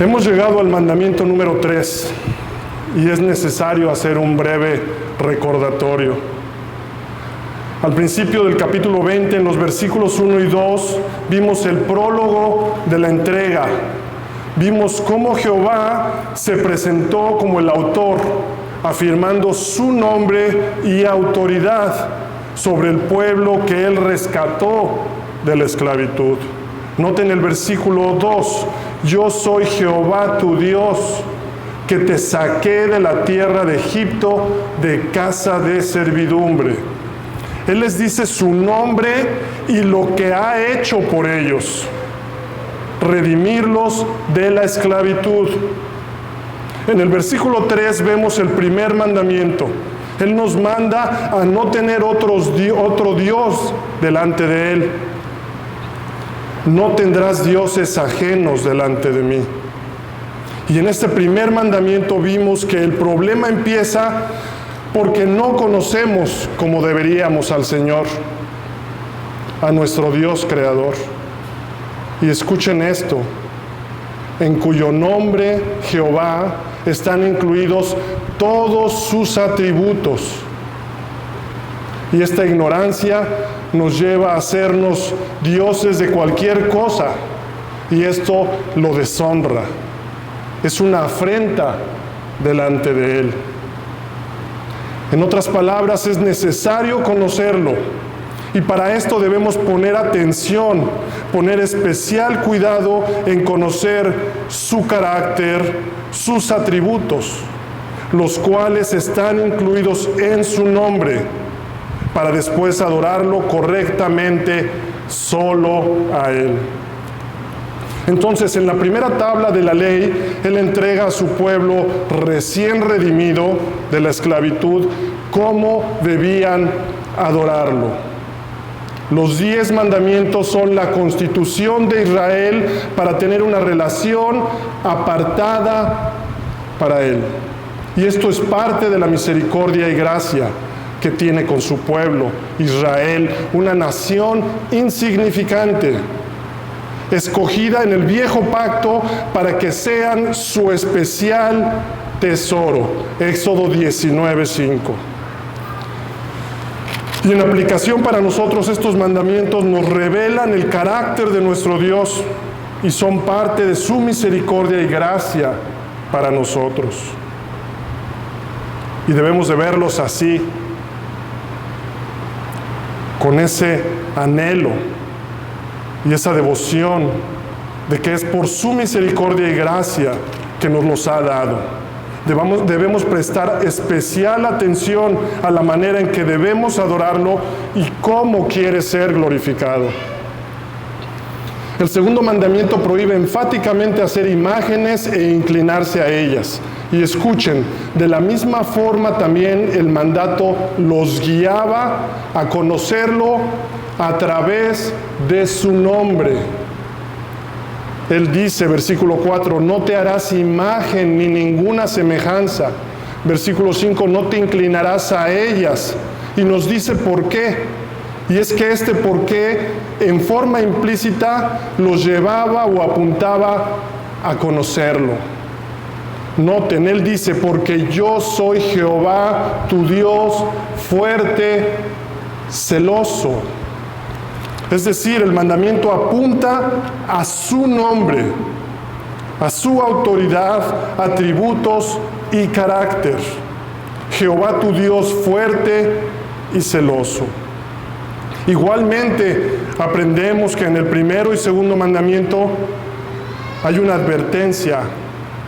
Hemos llegado al mandamiento número 3 y es necesario hacer un breve recordatorio. Al principio del capítulo 20, en los versículos 1 y 2, vimos el prólogo de la entrega. Vimos cómo Jehová se presentó como el autor, afirmando su nombre y autoridad sobre el pueblo que él rescató de la esclavitud. Noten el versículo 2, yo soy Jehová tu Dios, que te saqué de la tierra de Egipto, de casa de servidumbre. Él les dice su nombre y lo que ha hecho por ellos, redimirlos de la esclavitud. En el versículo 3 vemos el primer mandamiento. Él nos manda a no tener otro Dios delante de Él. No tendrás dioses ajenos delante de mí. Y en este primer mandamiento vimos que el problema empieza porque no conocemos como deberíamos al Señor, a nuestro Dios creador. Y escuchen esto, en cuyo nombre Jehová están incluidos todos sus atributos. Y esta ignorancia nos lleva a hacernos dioses de cualquier cosa, y esto lo deshonra. Es una afrenta delante de Él. En otras palabras, es necesario conocerlo, y para esto debemos poner atención, poner especial cuidado en conocer su carácter, sus atributos, los cuales están incluidos en su nombre, para después adorarlo correctamente solo a Él. Entonces, en la primera tabla de la ley, Él entrega a su pueblo recién redimido de la esclavitud cómo debían adorarlo. Los 10 mandamientos son la constitución de Israel para tener una relación apartada para Él. Y esto es parte de la misericordia y gracia que tiene con su pueblo, Israel, una nación insignificante, escogida en el viejo pacto para que sean su especial tesoro. Éxodo 19:5. Y en aplicación para nosotros, estos mandamientos nos revelan el carácter de nuestro Dios y son parte de su misericordia y gracia para nosotros. Y debemos de verlos así, con ese anhelo y esa devoción de que es por su misericordia y gracia que nos los ha dado. Debemos prestar especial atención a la manera en que debemos adorarlo y cómo quiere ser glorificado. El segundo mandamiento prohíbe enfáticamente hacer imágenes e inclinarse a ellas. Y escuchen, de la misma forma también el mandato los guiaba a conocerlo a través de su nombre. Él dice, versículo 4, no te harás imagen ni ninguna semejanza. Versículo 5, no te inclinarás a ellas. Y nos dice por qué. Y es que este por qué, en forma implícita, los llevaba o apuntaba a conocerlo. Noten, Él dice, porque yo soy Jehová, tu Dios, fuerte, celoso. Es decir, el mandamiento apunta a su nombre, a su autoridad, atributos y carácter. Jehová tu Dios fuerte y celoso. Igualmente, aprendemos que en el primero y segundo mandamiento hay una advertencia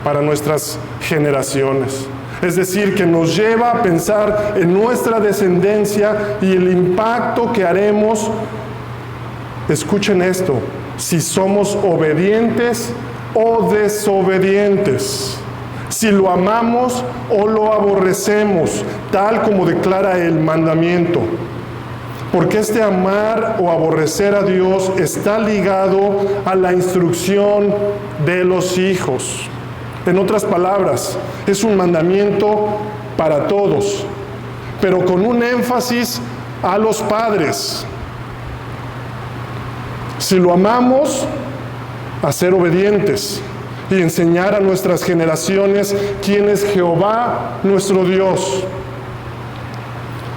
para nuestras generaciones. Es decir, que nos lleva a pensar en nuestra descendencia y el impacto que haremos. Escuchen esto, si somos obedientes o desobedientes, si lo amamos o lo aborrecemos, tal como declara el mandamiento. Porque este amar o aborrecer a Dios está ligado a la instrucción de los hijos. En otras palabras, es un mandamiento para todos, pero con un énfasis a los padres. Si lo amamos, a ser obedientes. y enseñar a nuestras generaciones quién es Jehová nuestro Dios.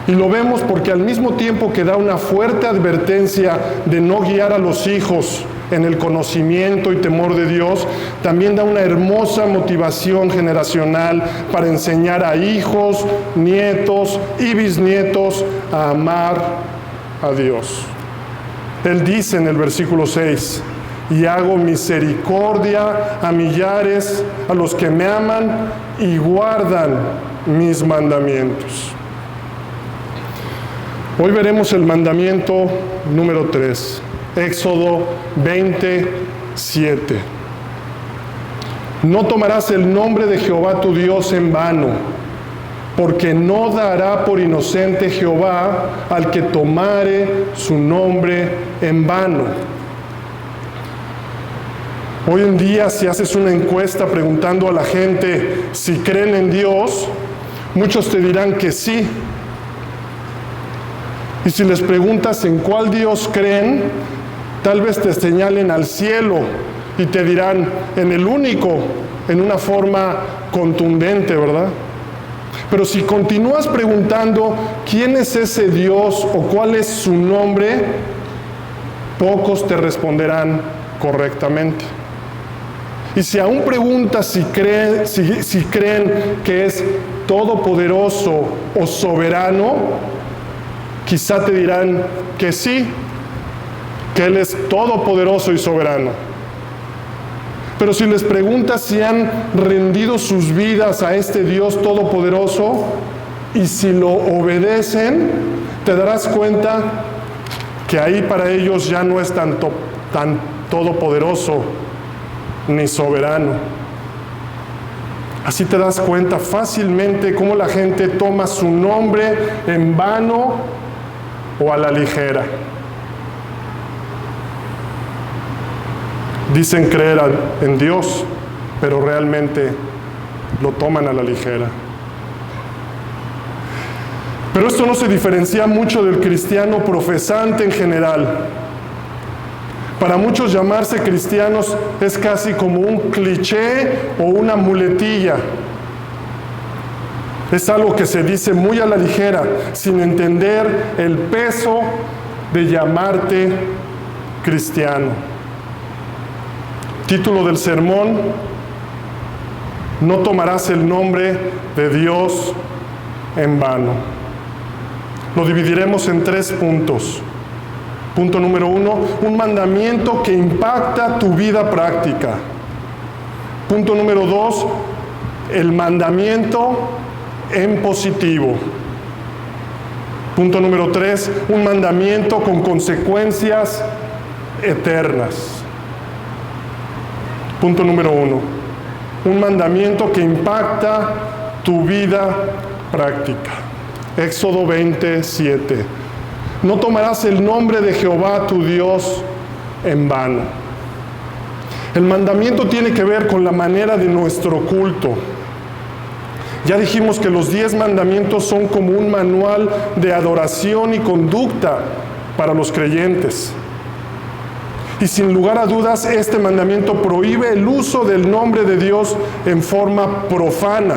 Y lo vemos porque al mismo tiempo que da una fuerte advertencia de no guiar a los hijos en el conocimiento y temor de Dios, también da una hermosa motivación generacional para enseñar a hijos, nietos y bisnietos a amar a Dios. Él dice en el versículo 6, y hago misericordia a millares, a los que me aman y guardan mis mandamientos. Hoy veremos el mandamiento número 3, Éxodo 20:7. No tomarás el nombre de Jehová tu Dios en vano, porque no dará por inocente Jehová al que tomare su nombre en vano. Hoy en día, si haces una encuesta preguntando a la gente si creen en Dios, muchos te dirán que sí. Y si les preguntas en cuál Dios creen, tal vez te señalen al cielo y te dirán en el único, en una forma contundente, ¿verdad? Pero si continúas preguntando quién es ese Dios o cuál es su nombre, pocos te responderán correctamente. Y si aún preguntas si creen que es todopoderoso o soberano, quizá te dirán que sí, que Él es todopoderoso y soberano. Pero si les preguntas si han rendido sus vidas a este Dios todopoderoso y si lo obedecen, te darás cuenta que ahí para ellos ya no es tan todopoderoso ni soberano. Así te das cuenta fácilmente cómo la gente toma su nombre en vano o a la ligera. Dicen creer en Dios, pero realmente lo toman a la ligera. Pero esto no se diferencia mucho del cristiano profesante en general. Para muchos llamarse cristianos es casi como un cliché o una muletilla. Es algo que se dice muy a la ligera, sin entender el peso de llamarte cristiano. Título del sermón: no tomarás el nombre de Dios en vano. Lo dividiremos en 3 puntos. Punto número 1, un mandamiento que impacta tu vida práctica. Punto número 2, el mandamiento en positivo. Punto número 3, un mandamiento con consecuencias eternas. Punto número 1, un mandamiento que impacta tu vida práctica. Éxodo 20:7. No tomarás el nombre de Jehová tu Dios en vano. El mandamiento tiene que ver con la manera de nuestro culto. Ya dijimos que los 10 mandamientos son como un manual de adoración y conducta para los creyentes. Y sin lugar a dudas, este mandamiento prohíbe el uso del nombre de Dios en forma profana,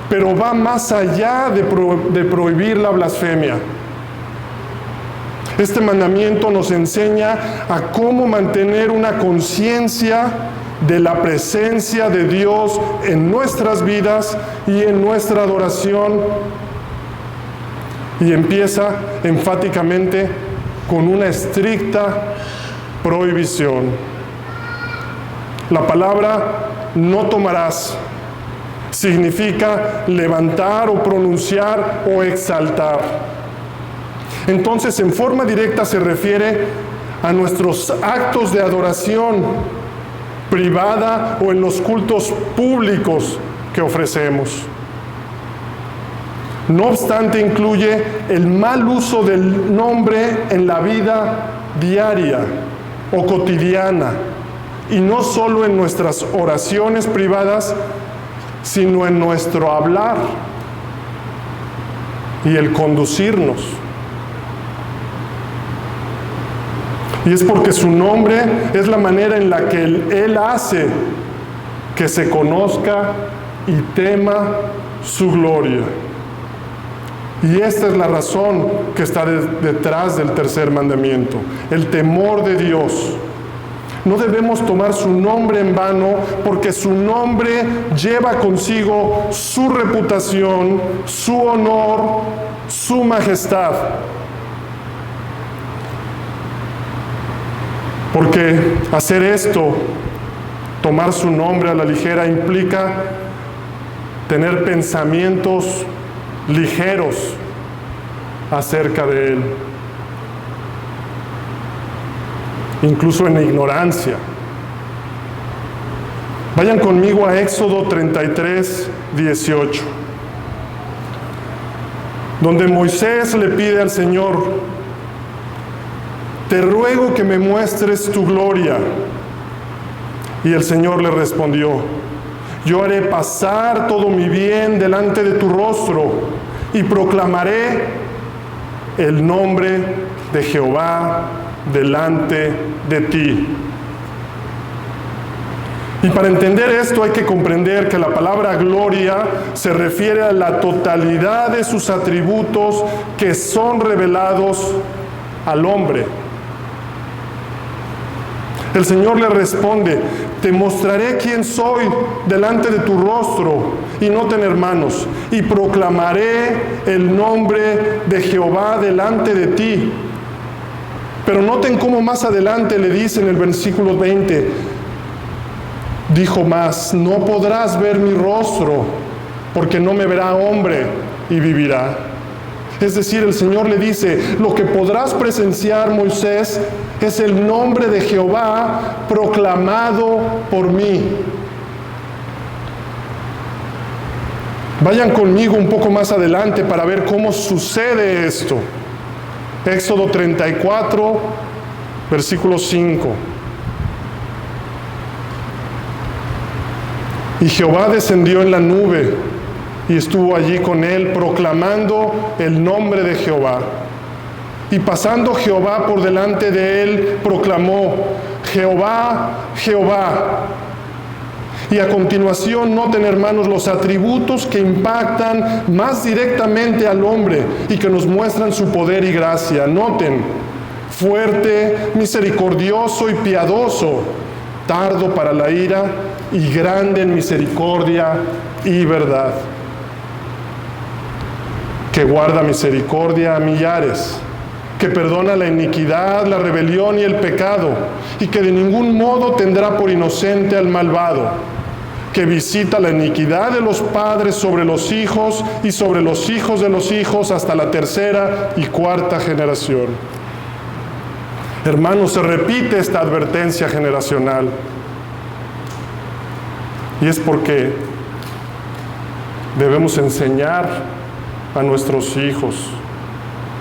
pero va más allá de prohibir la blasfemia. Este mandamiento nos enseña a cómo mantener una conciencia de la presencia de Dios en nuestras vidas y en nuestra adoración. Y empieza enfáticamente con una estricta prohibición. La palabra no tomarás significa levantar o pronunciar o exaltar. Entonces, en forma directa se refiere a nuestros actos de adoración privada o en los cultos públicos que ofrecemos. No obstante, incluye el mal uso del nombre en la vida diaria o cotidiana, y no solo en nuestras oraciones privadas, sino en nuestro hablar y el conducirnos. Y es porque su nombre es la manera en la que Él hace que se conozca y tema su gloria. Y esta es la razón que está detrás del tercer mandamiento, el temor de Dios. No debemos tomar su nombre en vano, porque su nombre lleva consigo su reputación, su honor, su majestad. Porque hacer esto, tomar su nombre a la ligera, implica tener pensamientos ligeros acerca de Él, incluso en ignorancia. Vayan conmigo a Éxodo 33, 18, donde Moisés le pide al Señor: te ruego que me muestres tu gloria. Y el Señor le respondió: yo haré pasar todo mi bien delante de tu rostro y proclamaré el nombre de Jehová delante de ti. Y para entender esto hay que comprender que la palabra gloria se refiere a la totalidad de sus atributos que son revelados al hombre. El Señor le responde: te mostraré quién soy delante de tu rostro y no tener manos, y proclamaré el nombre de Jehová delante de ti. Pero noten cómo más adelante le dice en el versículo 20, dijo más: no podrás ver mi rostro, porque no me verá hombre y vivirá. Es decir, el Señor le dice: lo que podrás presenciar, Moisés, es el nombre de Jehová proclamado por mí. Vayan conmigo un poco más adelante para ver cómo sucede esto. Éxodo 34, versículo 5. Y Jehová descendió en la nube y estuvo allí con él, proclamando el nombre de Jehová. Y pasando Jehová por delante de él, proclamó: Jehová, Jehová. Y a continuación, noten, hermanos, los atributos que impactan más directamente al hombre y que nos muestran su poder y gracia. Noten: fuerte, misericordioso y piadoso, tardo para la ira y grande en misericordia y verdad, que guarda misericordia a millares, que perdona la iniquidad, la rebelión y el pecado, y que de ningún modo tendrá por inocente al malvado, que visita la iniquidad de los padres sobre los hijos y sobre los hijos de los hijos hasta la tercera y cuarta generación. Hermanos, se repite esta advertencia generacional, y es porque debemos enseñar a nuestros hijos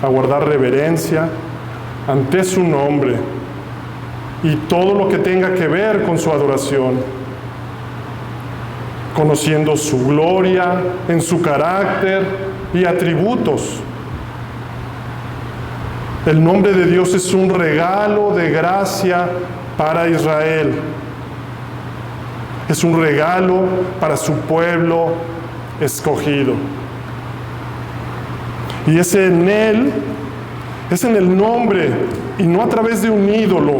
a guardar reverencia ante su nombre y todo lo que tenga que ver con su adoración, conociendo su gloria en su carácter y atributos. El nombre de Dios es un regalo de gracia para Israel. Es un regalo para su pueblo escogido. Y es en Él, es en el nombre y no a través de un ídolo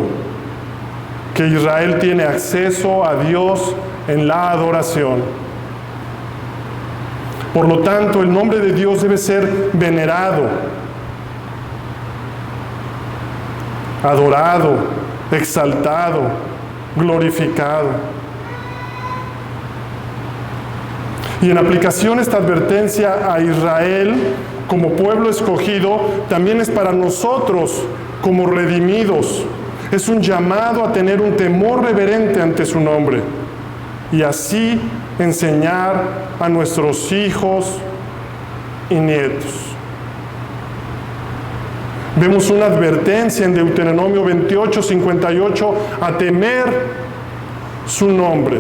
que Israel tiene acceso a Dios en la adoración. Por lo tanto, el nombre de Dios debe ser venerado, adorado, exaltado, glorificado. Y en aplicación esta advertencia a Israel como pueblo escogido, también es para nosotros como redimidos. Es un llamado a tener un temor reverente ante su nombre y así enseñar a nuestros hijos y nietos. Vemos una advertencia en Deuteronomio 28, 58 a temer su nombre.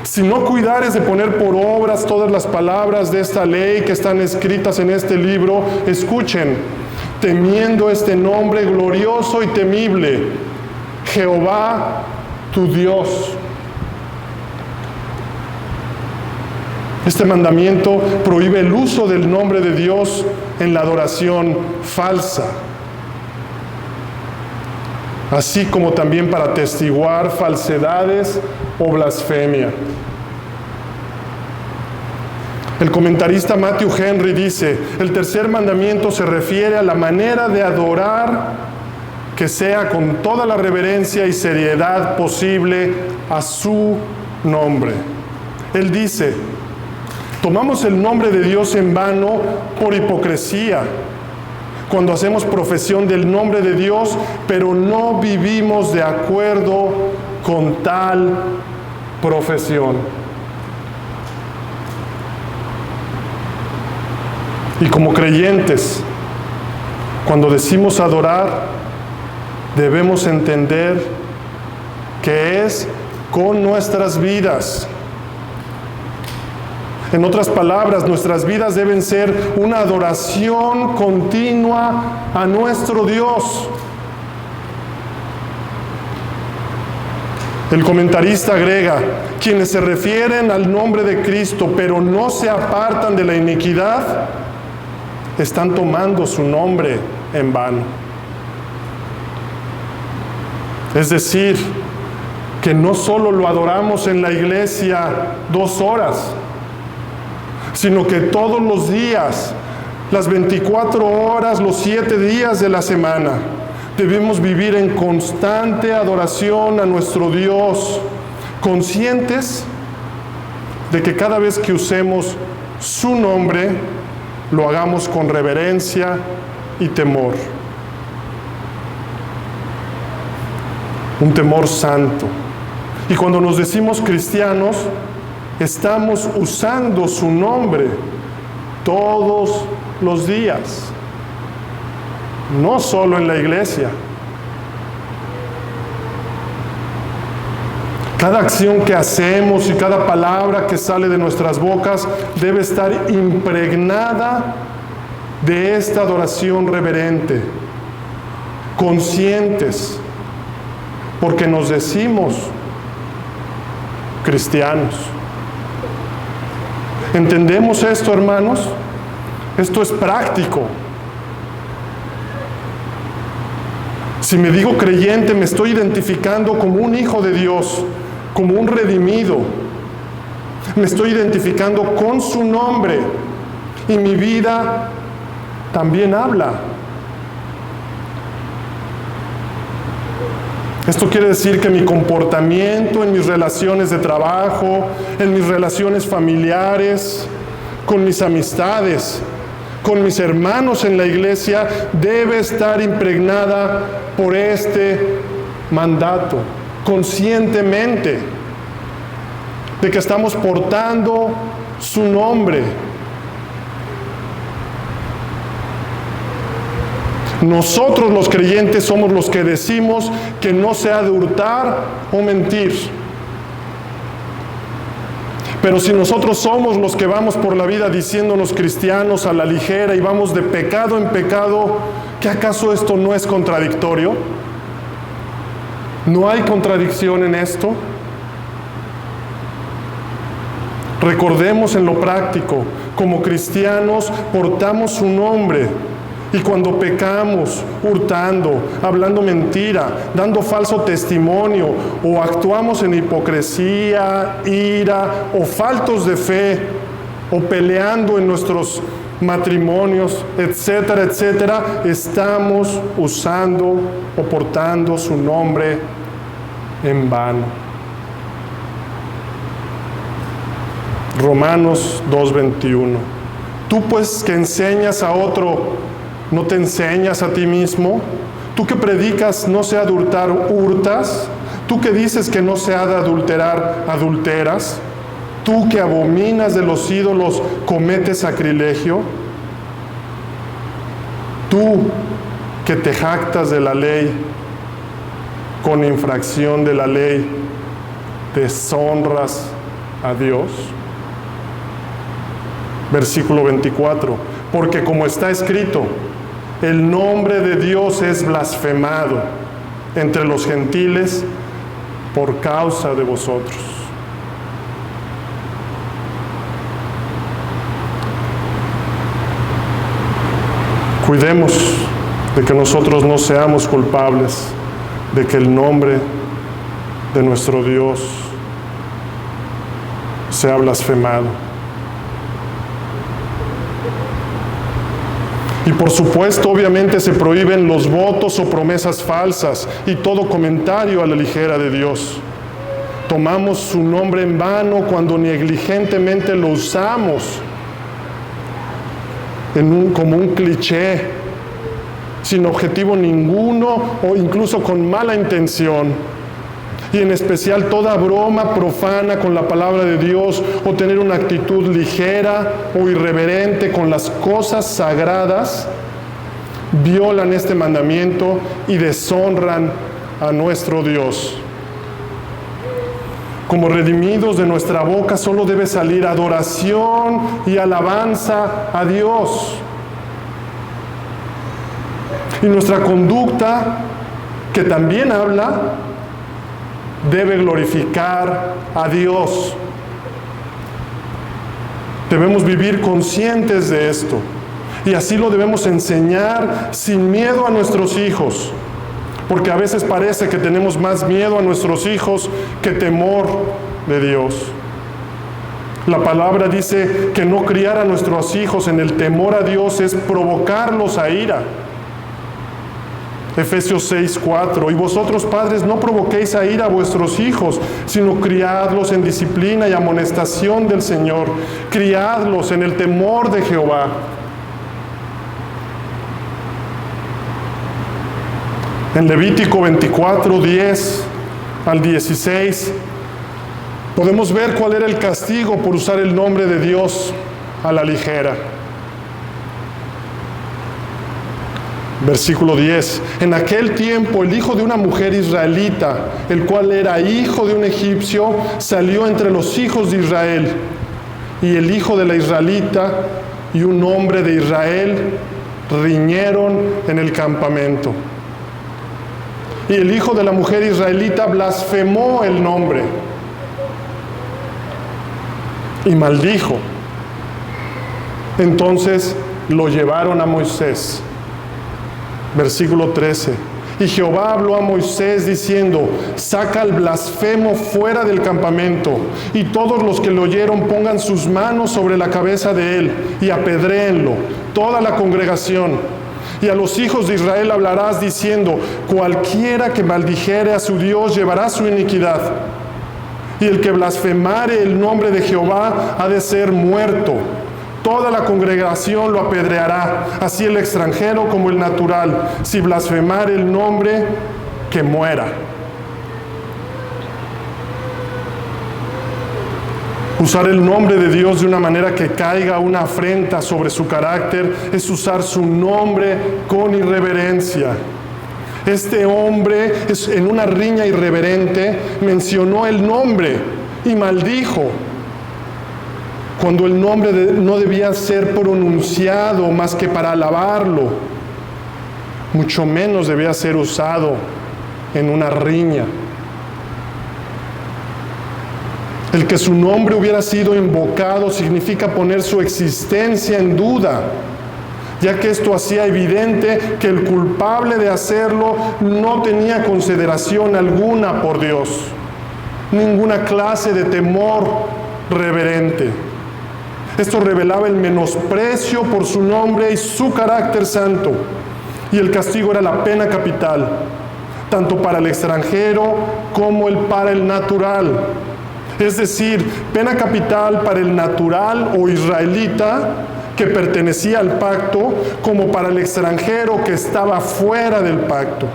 Si no cuidares de poner por obras todas las palabras de esta ley que están escritas en este libro, escuchen: temiendo este nombre glorioso y temible, Jehová tu Dios. Este mandamiento prohíbe el uso del nombre de Dios en la adoración falsa, así como también para atestiguar falsedades o blasfemia. El comentarista Matthew Henry dice: el tercer mandamiento se refiere a la manera de adorar que sea con toda la reverencia y seriedad posible a su nombre. Él dice: tomamos el nombre de Dios en vano por hipocresía, cuando hacemos profesión del nombre de Dios, pero no vivimos de acuerdo con tal profesión. Y como creyentes, cuando decimos adorar, debemos entender que es con nuestras vidas. En otras palabras, nuestras vidas deben ser una adoración continua a nuestro Dios. El comentarista agrega: quienes se refieren al nombre de Cristo, pero no se apartan de la iniquidad, están tomando su nombre en vano. Es decir, que no solo lo adoramos en la iglesia 2 horas, sino que todos los días, las 24 horas, los 7 días de la semana, debemos vivir en constante adoración a nuestro Dios, conscientes de que cada vez que usemos su nombre, lo hagamos con reverencia y temor. Un temor santo. Y cuando nos decimos cristianos, estamos usando su nombre todos los días, no solo en la iglesia. Cada acción que hacemos y cada palabra que sale de nuestras bocas debe estar impregnada de esta adoración reverente, conscientes, porque nos decimos cristianos. ¿Entendemos esto, hermanos? Esto es práctico. Si me digo creyente, me estoy identificando como un hijo de Dios, como un redimido. Me estoy identificando con su nombre y mi vida también habla. Esto quiere decir que mi comportamiento en mis relaciones de trabajo, en mis relaciones familiares, con mis amistades, con mis hermanos en la iglesia, debe estar impregnada por este mandato, conscientemente, de que estamos portando su nombre. Nosotros los creyentes somos los que decimos que no se ha de hurtar o mentir. Pero si nosotros somos los que vamos por la vida diciéndonos cristianos a la ligera y vamos de pecado en pecado, ¿qué acaso esto no es contradictorio? ¿No hay contradicción en esto? Recordemos en lo práctico, como cristianos portamos su nombre. Y cuando pecamos, hurtando, hablando mentira, dando falso testimonio, o actuamos en hipocresía, ira, o faltos de fe, o peleando en nuestros matrimonios, etcétera, etcétera, estamos usando o portando su nombre en vano. Romanos 2:21. Tú pues que enseñas a otro, ¿no te enseñas a ti mismo? Tú que predicas no se ha de hurtar, hurtas. Tú que dices que no se ha de adulterar, adulteras. Tú que abominas de los ídolos, cometes sacrilegio. Tú que te jactas de la ley, con infracción de la ley, deshonras a Dios. Versículo 24. Porque como está escrito, el nombre de Dios es blasfemado entre los gentiles por causa de vosotros. Cuidemos de que nosotros no seamos culpables de que el nombre de nuestro Dios sea blasfemado. Y por supuesto, obviamente se prohíben los votos o promesas falsas y todo comentario a la ligera de Dios. Tomamos su nombre en vano cuando negligentemente lo usamos como un cliché, sin objetivo ninguno o incluso con mala intención. Y en especial toda broma profana con la palabra de Dios o tener una actitud ligera o irreverente con las cosas sagradas violan este mandamiento y deshonran a nuestro Dios. Como redimidos de nuestra boca solo debe salir adoración y alabanza a Dios. Y nuestra conducta, que también habla, debe glorificar a Dios. Debemos vivir conscientes de esto. Y así lo debemos enseñar sin miedo a nuestros hijos. Porque a veces parece que tenemos más miedo a nuestros hijos que temor de Dios. La palabra dice que no criar a nuestros hijos en el temor a Dios es provocarlos a ira. Efesios 6:4, y vosotros padres no provoquéis a ira a vuestros hijos, sino criadlos en disciplina y amonestación del Señor. Criadlos en el temor de Jehová. En Levítico 24, 10 al 16, podemos ver cuál era el castigo por usar el nombre de Dios a la ligera. Versículo 10. En aquel tiempo el hijo de una mujer israelita, el cual era hijo de un egipcio, salió entre los hijos de Israel. Y el hijo de la israelita y un hombre de Israel riñeron en el campamento. Y el hijo de la mujer israelita blasfemó el nombre y maldijo. Entonces lo llevaron a Moisés. Versículo 13. Y Jehová habló a Moisés diciendo: saca al blasfemo fuera del campamento, y todos los que lo oyeron pongan sus manos sobre la cabeza de él y apedréenlo, toda la congregación. Y a los hijos de Israel hablarás diciendo: cualquiera que maldijere a su Dios llevará su iniquidad. Y el que blasfemare el nombre de Jehová ha de ser muerto. Toda la congregación lo apedreará, así el extranjero como el natural. Si blasfemare el nombre, que muera. Usar el nombre de Dios de una manera que caiga una afrenta sobre su carácter es usar su nombre con irreverencia. Este hombre, en una riña irreverente, mencionó el nombre y maldijo, cuando el nombre no debía ser pronunciado más que para alabarlo. Mucho menos debía ser usado en una riña. El que su nombre hubiera sido invocado significa poner su existencia en duda, ya que esto hacía evidente que el culpable de hacerlo no tenía consideración alguna por Dios, ninguna clase de temor reverente. Esto revelaba el menosprecio por su nombre y su carácter santo, y el castigo era la pena capital, tanto para el extranjero como para el natural. Es decir, pena capital para el natural o israelita que pertenecía al pacto, como para el extranjero que estaba fuera del pacto.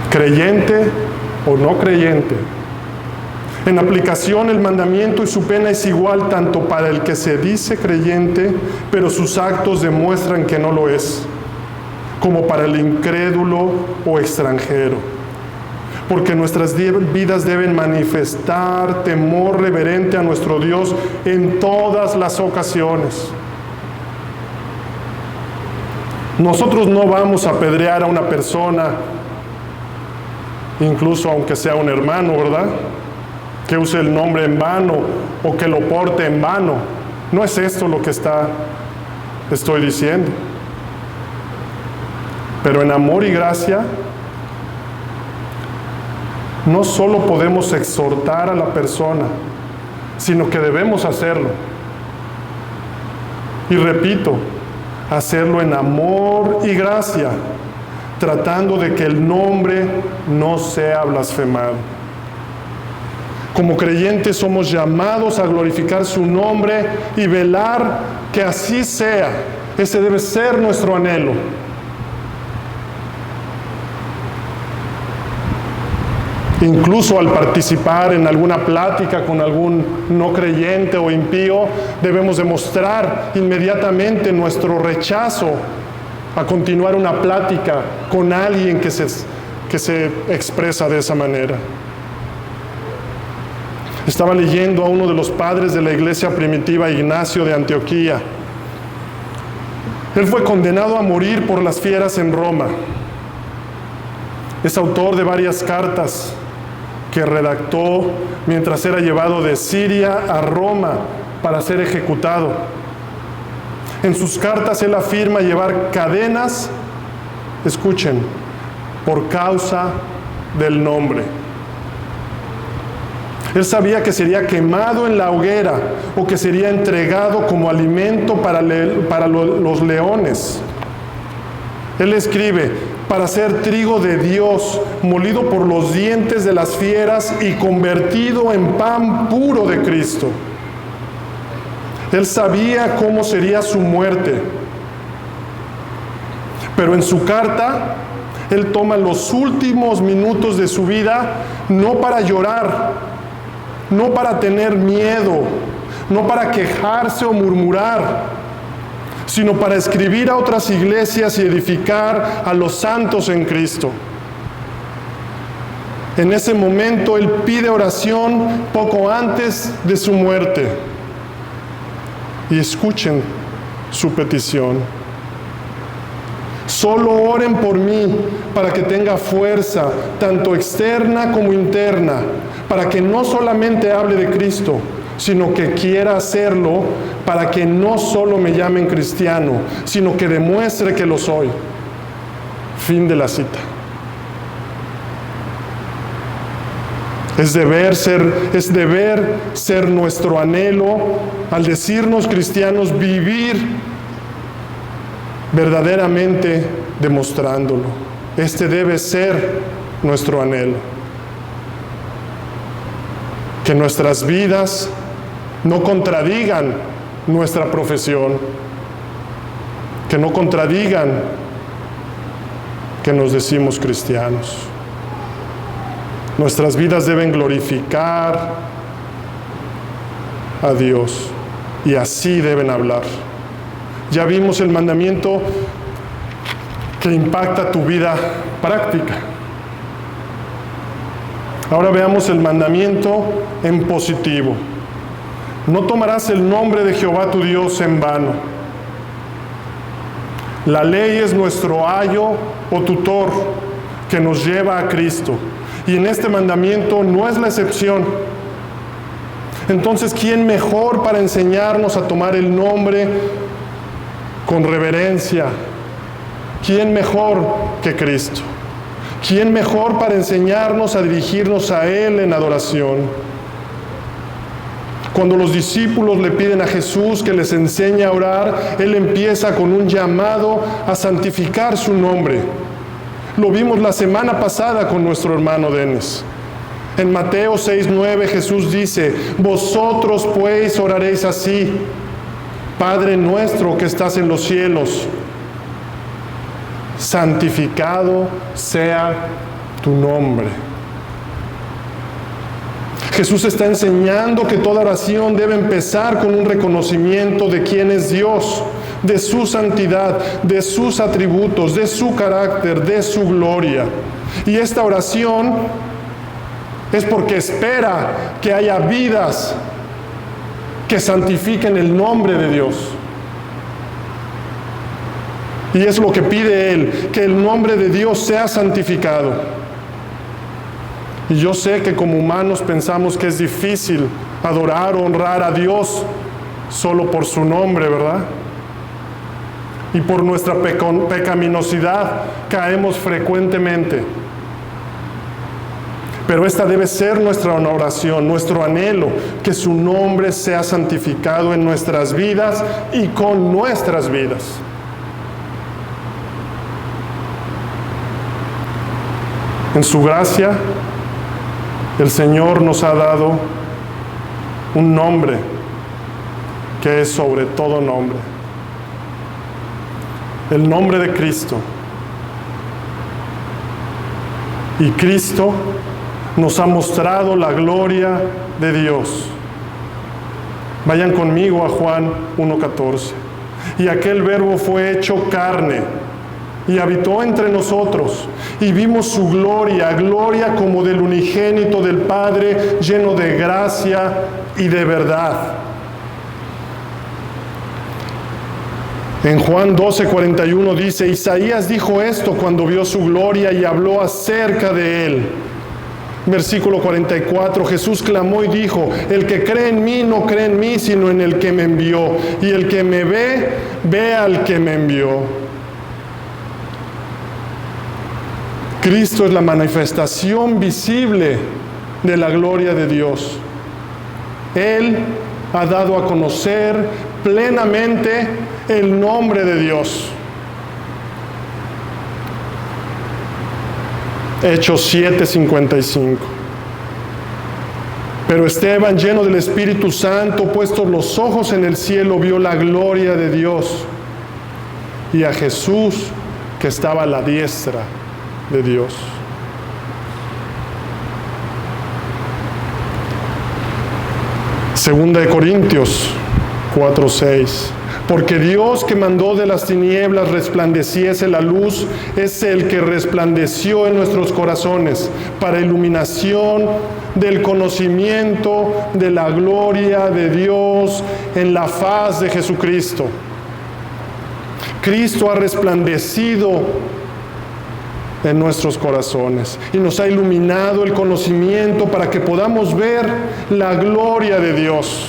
Creyente o no creyente. En aplicación, el mandamiento y su pena es igual tanto para el que se dice creyente, pero sus actos demuestran que no lo es, como para el incrédulo o extranjero. Porque nuestras vidas deben manifestar temor reverente a nuestro Dios en todas las ocasiones. Nosotros no vamos a apedrear a una persona, incluso aunque sea un hermano, ¿verdad?, que use el nombre en vano o que lo porte en vano. No es esto lo que estoy diciendo. Pero en amor y gracia, no solo podemos exhortar a la persona, sino que debemos hacerlo. Y repito, hacerlo en amor y gracia, tratando de que el nombre no sea blasfemado. Como creyentes somos llamados a glorificar su nombre y velar que así sea. Ese debe ser nuestro anhelo. Incluso al participar en alguna plática con algún no creyente o impío, debemos demostrar inmediatamente nuestro rechazo a continuar una plática con alguien que se expresa de esa manera. Estaba leyendo a uno de los padres de la iglesia primitiva, Ignacio de Antioquía. Él fue condenado a morir por las fieras en Roma. Es autor de varias cartas que redactó mientras era llevado de Siria a Roma para ser ejecutado. En sus cartas él afirma llevar cadenas, escuchen, por causa del nombre. Él sabía que sería quemado en la hoguera o que sería entregado como alimento para los leones. Él escribe: para ser trigo de Dios, molido por los dientes de las fieras y convertido en pan puro de Cristo. Él sabía cómo sería su muerte. Pero en su carta, él toma los últimos minutos de su vida no para llorar, no para tener miedo, no para quejarse o murmurar, sino para escribir a otras iglesias y edificar a los santos en Cristo. En ese momento él pide oración poco antes de su muerte. Y escuchen su petición: solo oren por mí para que tenga fuerza, tanto externa como interna, para que no solamente hable de Cristo, sino que quiera hacerlo para que no solo me llamen cristiano, sino que demuestre que lo soy. Fin de la cita. Es deber ser nuestro anhelo, al decirnos cristianos, vivir verdaderamente demostrándolo. Este debe ser nuestro anhelo. Que nuestras vidas no contradigan nuestra profesión, que no contradigan que nos decimos cristianos. Nuestras vidas deben glorificar a Dios y así deben hablar. Ya vimos el mandamiento que impacta tu vida práctica. Ahora veamos el mandamiento en positivo. No tomarás el nombre de Jehová tu Dios en vano. La ley es nuestro ayo o tutor que nos lleva a Cristo. Y en este mandamiento no es la excepción. Entonces, ¿quién mejor para enseñarnos a tomar el nombre con reverencia? ¿Quién mejor que Cristo? ¿Quién mejor para enseñarnos a dirigirnos a Él en adoración? Cuando los discípulos le piden a Jesús que les enseñe a orar, Él empieza con un llamado a santificar su nombre. Lo vimos la semana pasada con nuestro hermano Denis. En Mateo 6:9 Jesús dice: vosotros pues oraréis así: Padre nuestro que estás en los cielos, santificado sea tu nombre. Jesús está enseñando que toda oración debe empezar con un reconocimiento de quién es Dios, de su santidad, de sus atributos, de su carácter, de su gloria. Y esta oración es porque espera que haya vidas que santifiquen el nombre de Dios. Y es lo que pide Él, que el nombre de Dios sea santificado. Y yo sé que como humanos pensamos que es difícil adorar o honrar a Dios solo por su nombre, ¿verdad? Y por nuestra pecaminosidad caemos frecuentemente. Pero esta debe ser nuestra oración, nuestro anhelo, que su nombre sea santificado en nuestras vidas y con nuestras vidas. En su gracia, el Señor nos ha dado un nombre que es sobre todo nombre. El nombre de Cristo. Y Cristo nos ha mostrado la gloria de Dios. Vayan conmigo a Juan 1:14. Y aquel verbo fue hecho carne y habitó entre nosotros, y vimos su gloria, gloria como del unigénito del Padre, lleno de gracia y de verdad. En Juan 12:41 dice, Isaías dijo esto cuando vio su gloria y habló acerca de él. Versículo 44, Jesús clamó y dijo, el que cree en mí no cree en mí, sino en el que me envió. Y el que me ve, ve al que me envió. Cristo es la manifestación visible de la gloria de Dios. Él ha dado a conocer plenamente el nombre de Dios. Hechos 7:55. Pero Esteban, lleno del Espíritu Santo, puestos los ojos en el cielo, vio la gloria de Dios y a Jesús que estaba a la diestra de Dios. Segunda de Corintios 4:6. Porque Dios que mandó de las tinieblas resplandeciese la luz, es el que resplandeció en nuestros corazones para iluminación del conocimiento de la gloria de Dios en la faz de Jesucristo. Cristo ha resplandecido en nuestros corazones y nos ha iluminado el conocimiento para que podamos ver la gloria de Dios.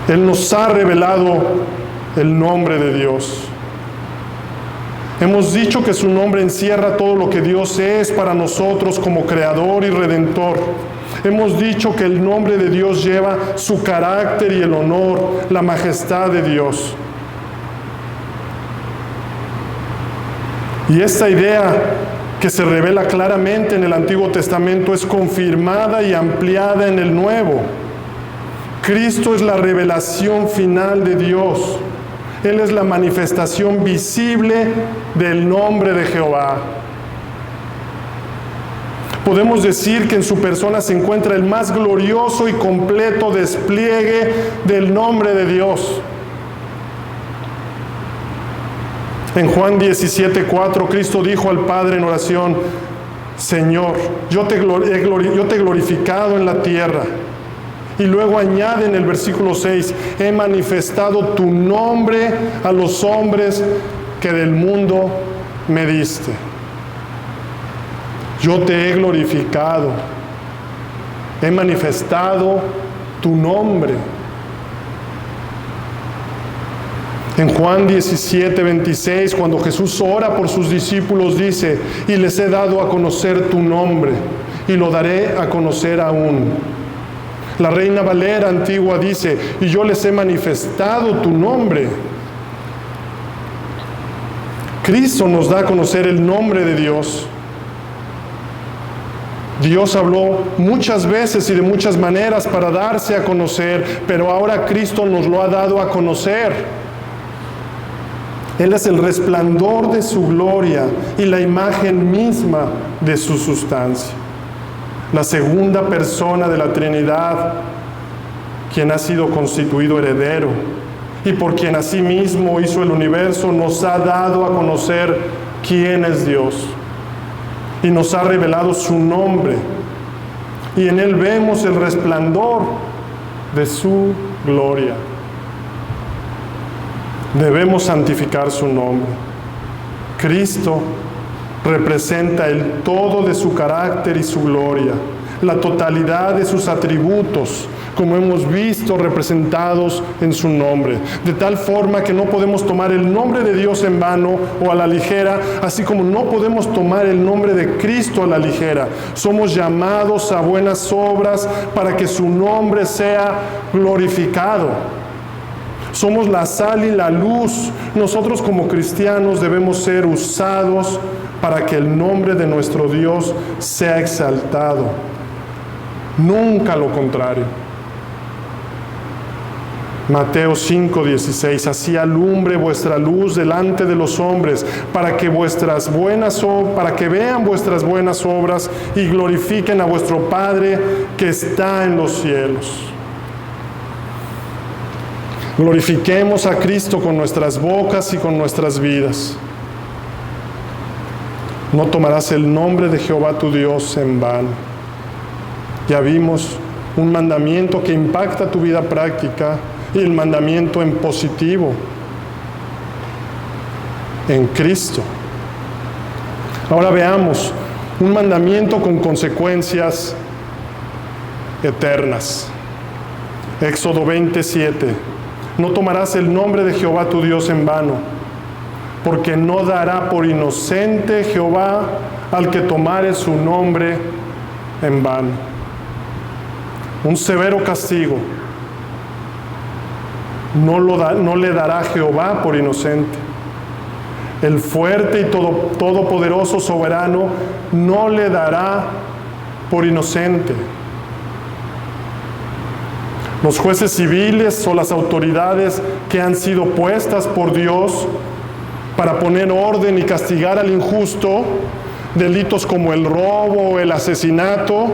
Él nos ha revelado el nombre de Dios. Hemos dicho que su nombre encierra todo lo que Dios es para nosotros como Creador y Redentor. Hemos dicho que el nombre de Dios lleva su carácter y el honor, la majestad de Dios. Y esta idea que se revela claramente en el Antiguo Testamento es confirmada y ampliada en el Nuevo. Cristo es la revelación final de Dios. Él es la manifestación visible del nombre de Jehová. Podemos decir que en su persona se encuentra el más glorioso y completo despliegue del nombre de Dios. En Juan 17:4, Cristo dijo al Padre en oración, Señor, yo te he glorificado en la tierra. Y luego añade en el versículo 6, he manifestado tu nombre a los hombres que del mundo me diste. Yo te he glorificado, he manifestado tu nombre. En Juan 17:26, cuando Jesús ora por sus discípulos, dice, y les he dado a conocer tu nombre, y lo daré a conocer aún. La Reina Valera antigua dice, y yo les he manifestado tu nombre. Cristo nos da a conocer el nombre de Dios. Dios habló muchas veces y de muchas maneras para darse a conocer, pero ahora Cristo nos lo ha dado a conocer. Él es el resplandor de su gloria y la imagen misma de su sustancia. La segunda persona de la Trinidad, quien ha sido constituido heredero y por quien asimismo hizo el universo, nos ha dado a conocer quién es Dios y nos ha revelado su nombre. Y en Él vemos el resplandor de su gloria. Debemos santificar su nombre. Cristo representa el todo de su carácter y su gloria, la totalidad de sus atributos, como hemos visto representados en su nombre, de tal forma que no podemos tomar el nombre de Dios en vano o a la ligera, así como no podemos tomar el nombre de Cristo a la ligera. Somos llamados a buenas obras para que su nombre sea glorificado. Somos la sal y la luz. Nosotros como cristianos debemos ser usados para que el nombre de nuestro Dios sea exaltado. Nunca lo contrario. Mateo 5:16, así alumbre vuestra luz delante de los hombres, para que vean vuestras buenas obras y glorifiquen a vuestro Padre que está en los cielos. Glorifiquemos a Cristo con nuestras bocas y con nuestras vidas. No tomarás el nombre de Jehová tu Dios en vano. Ya vimos un mandamiento que impacta tu vida práctica y el mandamiento en positivo, en Cristo. Ahora veamos un mandamiento con consecuencias eternas. Éxodo 27. No tomarás el nombre de Jehová tu Dios en vano, porque no dará por inocente Jehová al que tomare su nombre en vano. Un severo castigo. No le dará Jehová por inocente. El fuerte y todopoderoso soberano no le dará por inocente. Los jueces civiles o las autoridades que han sido puestas por Dios para poner orden y castigar al injusto, delitos como el robo o el asesinato,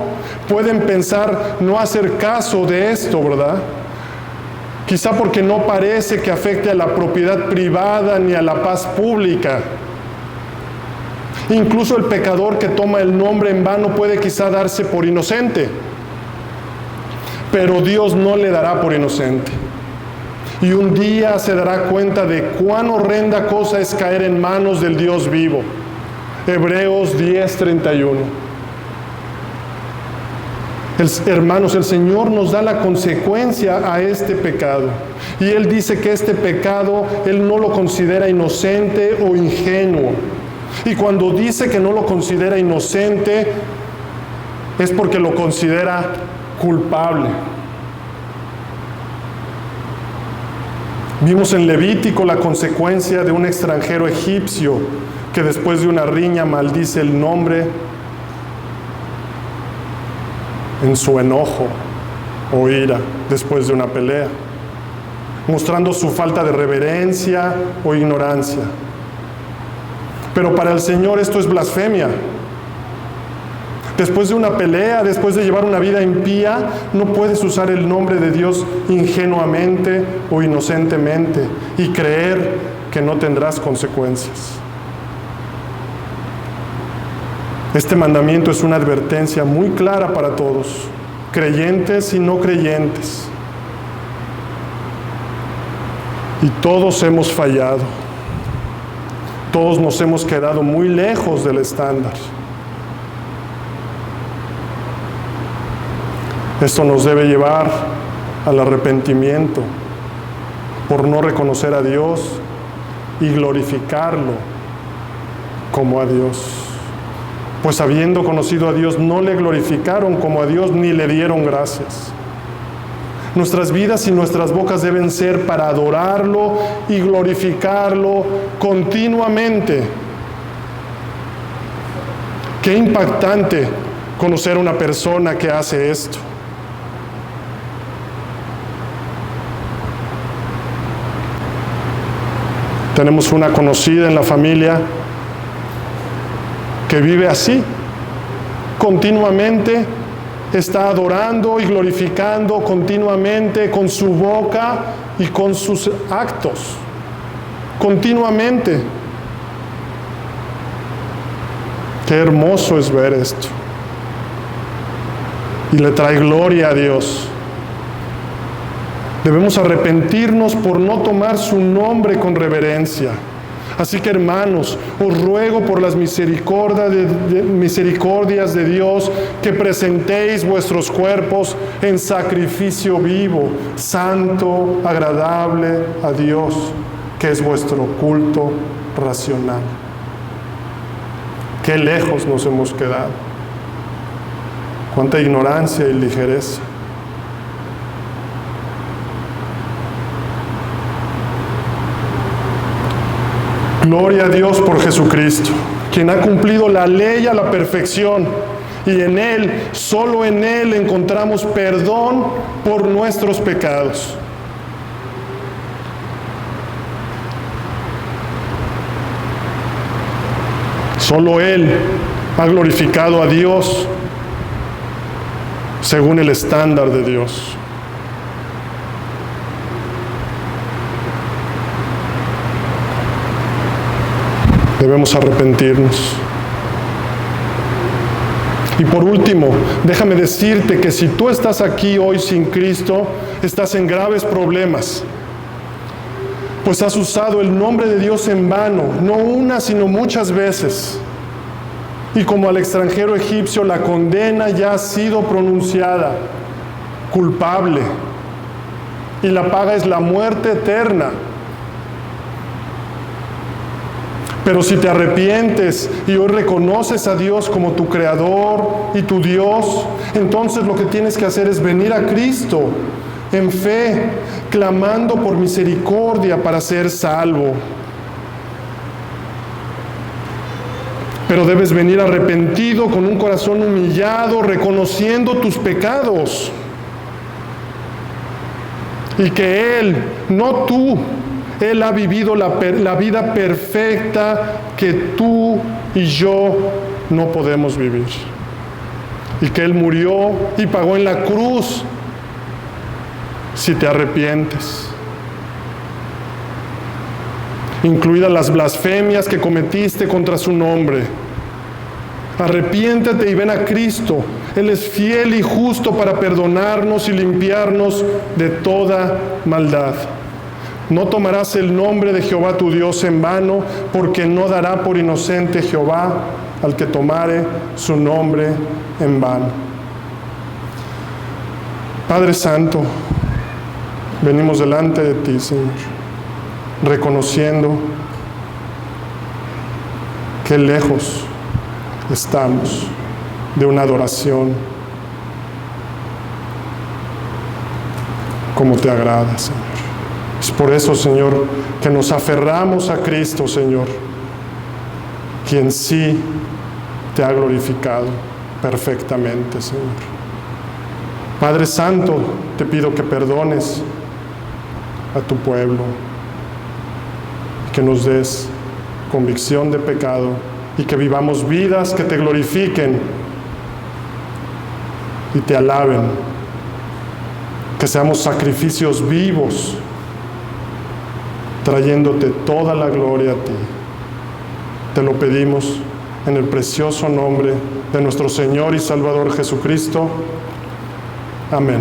pueden pensar no hacer caso de esto, ¿verdad? Quizá porque no parece que afecte a la propiedad privada ni a la paz pública. Incluso el pecador que toma el nombre en vano puede quizá darse por inocente, pero Dios no le dará por inocente. Y un día se dará cuenta de cuán horrenda cosa es caer en manos del Dios vivo. Hebreos 10:31. Hermanos, el Señor nos da la consecuencia a este pecado. Y Él dice que este pecado Él no lo considera inocente o ingenuo. Y cuando dice que no lo considera inocente, es porque lo considera culpable. Vimos en Levítico la consecuencia de un extranjero egipcio que después de una riña maldice el nombre en su enojo o ira después de una pelea, mostrando su falta de reverencia o ignorancia. Pero para el Señor esto es blasfemia. Después de una pelea, después de llevar una vida impía, no puedes usar el nombre de Dios ingenuamente o inocentemente y creer que no tendrás consecuencias. Este mandamiento es una advertencia muy clara para todos, creyentes y no creyentes. Y todos hemos fallado. Todos nos hemos quedado muy lejos del estándar. Esto nos debe llevar al arrepentimiento por no reconocer a Dios y glorificarlo como a Dios. Pues habiendo conocido a Dios, no le glorificaron como a Dios ni le dieron gracias. Nuestras vidas y nuestras bocas deben ser para adorarlo y glorificarlo continuamente. Qué impactante conocer a una persona que hace esto. Tenemos una conocida en la familia que vive así, continuamente está adorando y glorificando continuamente con su boca y con sus actos, continuamente. Qué hermoso es ver esto. Y le trae gloria a Dios. Debemos arrepentirnos por no tomar su nombre con reverencia. Así que, hermanos, os ruego por las misericordias de Dios que presentéis vuestros cuerpos en sacrificio vivo, santo, agradable a Dios, que es vuestro culto racional. Qué lejos nos hemos quedado. Cuánta ignorancia y ligereza. Gloria a Dios por Jesucristo, quien ha cumplido la ley a la perfección, y en Él, solo en Él, encontramos perdón por nuestros pecados. Solo Él ha glorificado a Dios según el estándar de Dios. Debemos arrepentirnos. Y por último, déjame decirte que si tú estás aquí hoy sin Cristo, estás en graves problemas, pues has usado el nombre de Dios en vano, no una, sino muchas veces. Y como al extranjero egipcio, la condena ya ha sido pronunciada, culpable, y la paga es la muerte eterna. Pero si te arrepientes y hoy reconoces a Dios como tu Creador y tu Dios, entonces lo que tienes que hacer es venir a Cristo en fe, clamando por misericordia para ser salvo. Pero debes venir arrepentido, con un corazón humillado, reconociendo tus pecados. Y que Él, no tú, Él ha vivido la vida perfecta que tú y yo no podemos vivir. Y que Él murió y pagó en la cruz si te arrepientes. Incluidas las blasfemias que cometiste contra su nombre. Arrepiéntete y ven a Cristo. Él es fiel y justo para perdonarnos y limpiarnos de toda maldad. No tomarás el nombre de Jehová tu Dios en vano, porque no dará por inocente Jehová al que tomare su nombre en vano. Padre Santo, venimos delante de ti, Señor, reconociendo que lejos estamos de una adoración como te agrada, Señor. Es por eso, Señor, que nos aferramos a Cristo, Señor, quien sí te ha glorificado perfectamente, Señor. Padre Santo, te pido que perdones a tu pueblo, que nos des convicción de pecado y que vivamos vidas que te glorifiquen y te alaben, que seamos sacrificios vivos, trayéndote toda la gloria a ti. Te lo pedimos en el precioso nombre de nuestro Señor y Salvador Jesucristo. Amén.